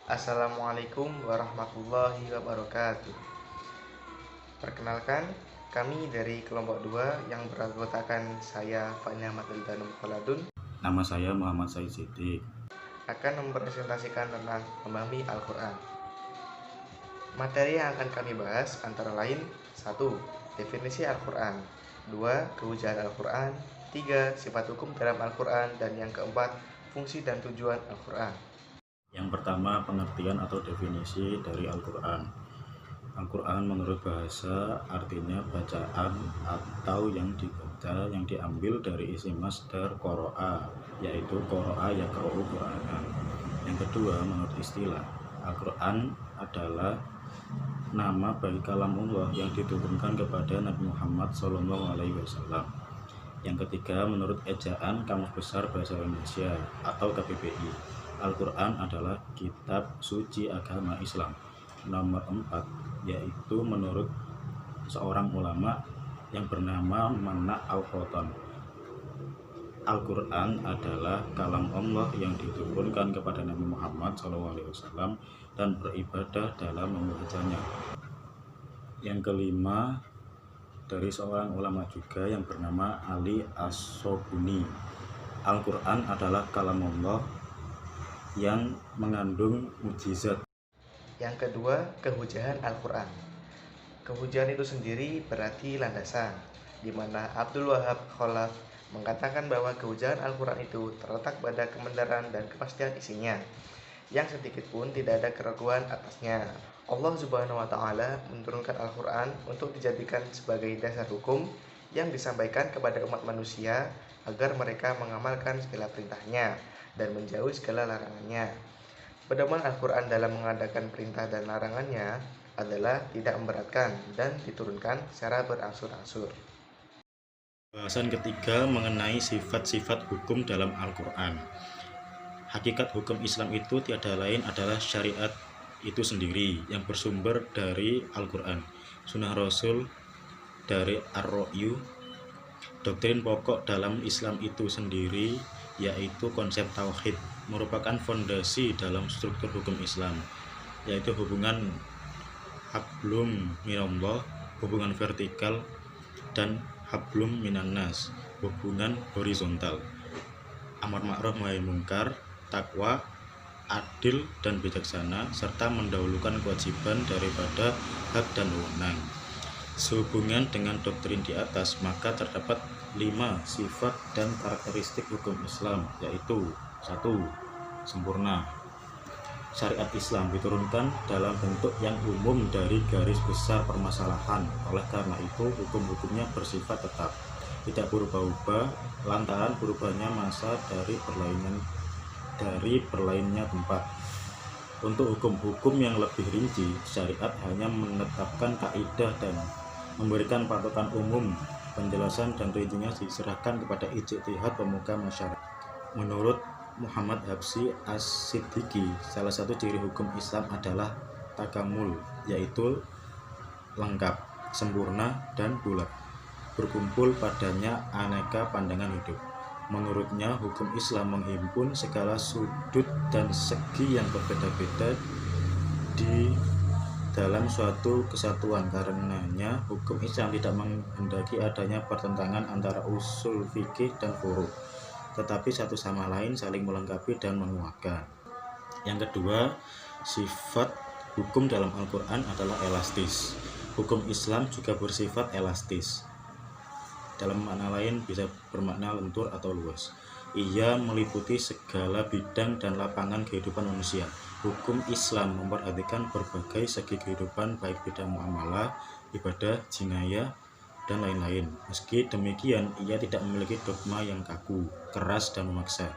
Assalamualaikum warahmatullahi wabarakatuh. Perkenalkan, kami dari kelompok 2 yang beranggotakan saya Fani Ahmad Ildanum Kholadun Nama saya Muhammad Said Siddiq. akan mempresentasikan tentang memahami Al-Quran. Materi yang akan kami bahas antara lain 1. Definisi Al-Quran 2. Kehujahan Al-Quran 3. Sifat hukum dalam Al-Quran dan yang keempat, fungsi dan tujuan Al-Quran. Yang pertama, pengertian atau definisi dari Al-Quran. Al-Quran menurut bahasa artinya bacaan atau yang dibaca yang diambil dari isi masdar qoro'a, yaitu qoro'a yaqra'u Qur'anan. Yang kedua, menurut istilah, Al-Quran adalah nama bagi kalamullah yang diturunkan kepada Nabi Muhammad SAW. Yang ketiga, menurut ejaan Kamus Besar Bahasa Indonesia atau KBBI, Al-Quran adalah kitab suci agama Islam. Nomor 4, yaitu menurut seorang ulama yang bernama Mana Al-Khoton, Al-Quran adalah kalam Allah yang diturunkan kepada Nabi Muhammad SAW dan beribadah dalam membacanya. Yang kelima, dari seorang ulama juga yang bernama Ali As-Sobuni, Al-Quran adalah kalam Allah yang mengandung mukjizat. Yang kedua, kehujahan Al-Quran. Kehujahan itu sendiri berarti landasan, di mana Abdul Wahab Khalaf mengatakan bahwa kehujahan Al-Quran itu terletak pada kebenaran dan kepastian isinya, yang sedikit pun tidak ada keraguan atasnya. Allah Subhanahu wa Ta'ala menurunkan Al-Quran untuk dijadikan sebagai dasar hukum yang disampaikan kepada umat manusia agar mereka mengamalkan segala perintahnya dan menjauhi segala larangannya. Pedoman Al-Quran dalam mengadakan perintah dan larangannya adalah tidak memberatkan dan diturunkan secara berangsur-angsur. Bahasan ketiga mengenai sifat-sifat hukum dalam Al-Quran. Hakikat hukum Islam itu tiada lain adalah syariat itu sendiri yang bersumber dari Al-Quran, Sunnah Rasul, dari Ar-Ra'yu. Doktrin pokok dalam Islam itu sendiri yaitu konsep tauhid, merupakan fondasi dalam struktur hukum Islam, yaitu hubungan hablum minallah, hubungan vertikal, dan hablum minannas, hubungan horizontal, amar ma'ruf nahi munkar, takwa, adil dan bijaksana, serta mendahulukan kewajiban daripada hak dan wewenang. Sehubungan dengan doktrin di atas, maka terdapat 5 sifat dan karakteristik hukum Islam, yaitu 1. Sempurna. Syariat Islam diturunkan dalam bentuk yang umum dari garis besar permasalahan. Oleh karena itu, hukum-hukumnya bersifat tetap, tidak berubah-ubah lantaran berubahnya masa dari berlainnya tempat. Untuk hukum-hukum yang lebih rinci, syariat hanya menetapkan kaidah dan memberikan patokan umum. Penjelasan dan rincinya diserahkan kepada ijtihad pemuka masyarakat. Menurut Muhammad Habsyi As-Siddiqi, salah satu ciri hukum Islam adalah takamul, yaitu lengkap, sempurna, dan bulat. Berkumpul padanya aneka pandangan hidup. Menurutnya, hukum Islam menghimpun segala sudut dan segi yang berbeda-beda di dalam suatu kesatuan. Karenanya, hukum Islam tidak menghendaki adanya pertentangan antara usul fikih dan furu', tetapi satu sama lain saling melengkapi dan menguatkan. Yang kedua, sifat hukum dalam Al-Quran adalah elastis. Hukum Islam juga bersifat elastis. Dalam makna lain bisa bermakna lentur atau luas. Ia meliputi segala bidang dan lapangan kehidupan manusia. Hukum Islam memperhatikan berbagai segi kehidupan, baik bidang muamalah, ibadah, jinayah, dan lain-lain. Meski demikian, ia tidak memiliki dogma yang kaku, keras, dan memaksa.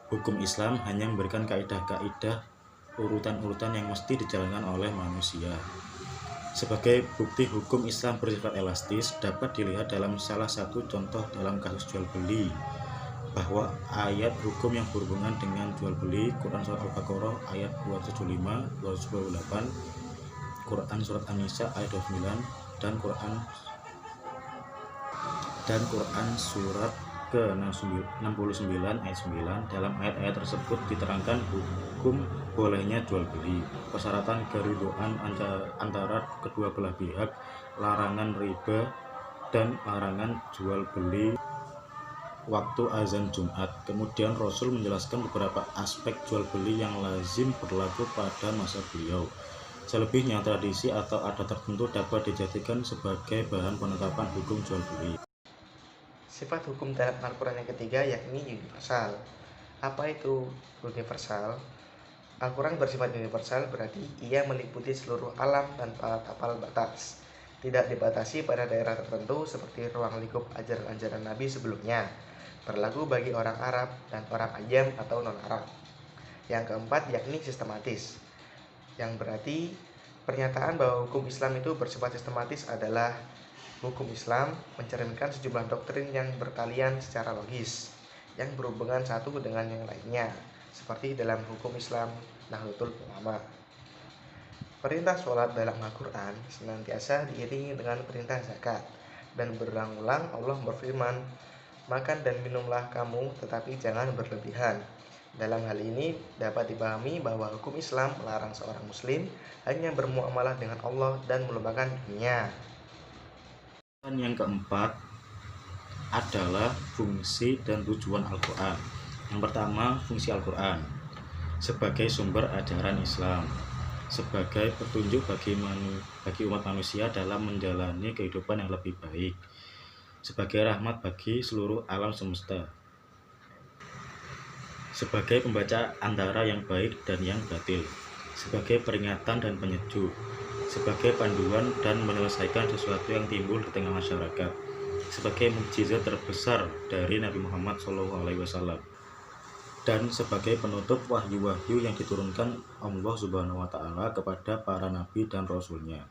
Hukum Islam hanya memberikan kaidah-kaidah urutan-urutan yang mesti dijalankan oleh manusia. Sebagai bukti hukum Islam bersifat elastis, dapat dilihat dalam salah satu contoh dalam kasus jual beli, bahwa ayat hukum yang berhubungan dengan jual beli, Quran surat Al-Baqarah ayat 275, 228, Quran surat An-Nisa ayat 29, dan Quran surat ke-69 ayat 9. Dalam ayat-ayat tersebut diterangkan hukum bolehnya jual beli, persyaratan keridhaan antara kedua belah pihak, larangan riba, dan larangan jual beli waktu azan Jumat. Kemudian Rasul menjelaskan beberapa aspek jual beli yang lazim berlaku pada masa beliau. Selebihnya, tradisi atau adat tertentu dapat dijadikan sebagai bahan penetapan hukum jual beli. Sifat hukum dalam Al-Quran yang ketiga yakni universal. Apa itu universal? Al-Quran bersifat universal berarti ia meliputi seluruh alam tanpa tapal batas. Tidak dibatasi pada daerah tertentu seperti ruang lingkup ajaran-ajaran Nabi sebelumnya. Berlaku bagi orang Arab dan orang Ajam atau non-Arab. Yang keempat yakni sistematis, yang berarti pernyataan bahwa hukum Islam itu bersifat sistematis adalah hukum Islam mencerminkan sejumlah doktrin yang bertalian secara logis, yang berhubungan satu dengan yang lainnya, seperti dalam hukum Islam Nahdlatul Ulama. Perintah sholat dalam Al-Quran senantiasa diiringi dengan perintah zakat, dan berulang-ulang Allah berfirman, makan dan minumlah kamu, tetapi jangan berlebihan. Dalam hal ini dapat dipahami bahwa hukum Islam melarang seorang muslim hanya bermuamalah dengan Allah dan melupakan dunia. Yang keempat adalah fungsi dan tujuan Al-Quran. Yang pertama, fungsi Al-Quran sebagai sumber ajaran Islam, sebagai petunjuk bagi umat manusia dalam menjalani kehidupan yang lebih baik, sebagai rahmat bagi seluruh alam semesta, sebagai pembaca antara yang baik dan yang batil, sebagai peringatan dan penyejuk, sebagai panduan dan menyelesaikan sesuatu yang timbul di tengah masyarakat, sebagai mukjizat terbesar dari Nabi Muhammad SAW, dan sebagai penutup wahyu-wahyu yang diturunkan Allah Subhanahu wa Ta'ala kepada para nabi dan rasulnya.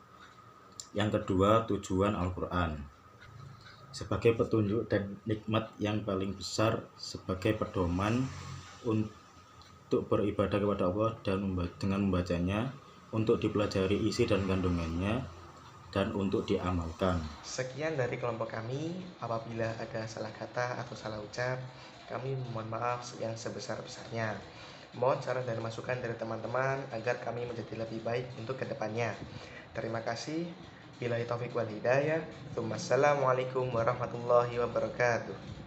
Yang kedua, tujuan Al-Quran sebagai petunjuk dan nikmat yang paling besar, sebagai pedoman untuk beribadah kepada Allah dan dengan membacanya, untuk dipelajari isi dan kandungannya, dan untuk diamalkan. Sekian dari kelompok kami. Apabila ada salah kata atau salah ucap, kami mohon maaf yang sebesar-besarnya. Mohon saran dan masukan dari teman-teman agar kami menjadi lebih baik untuk kedepannya. Terima kasih. Billahi taufiq wal hidayah. Assalamualaikum warahmatullahi wabarakatuh.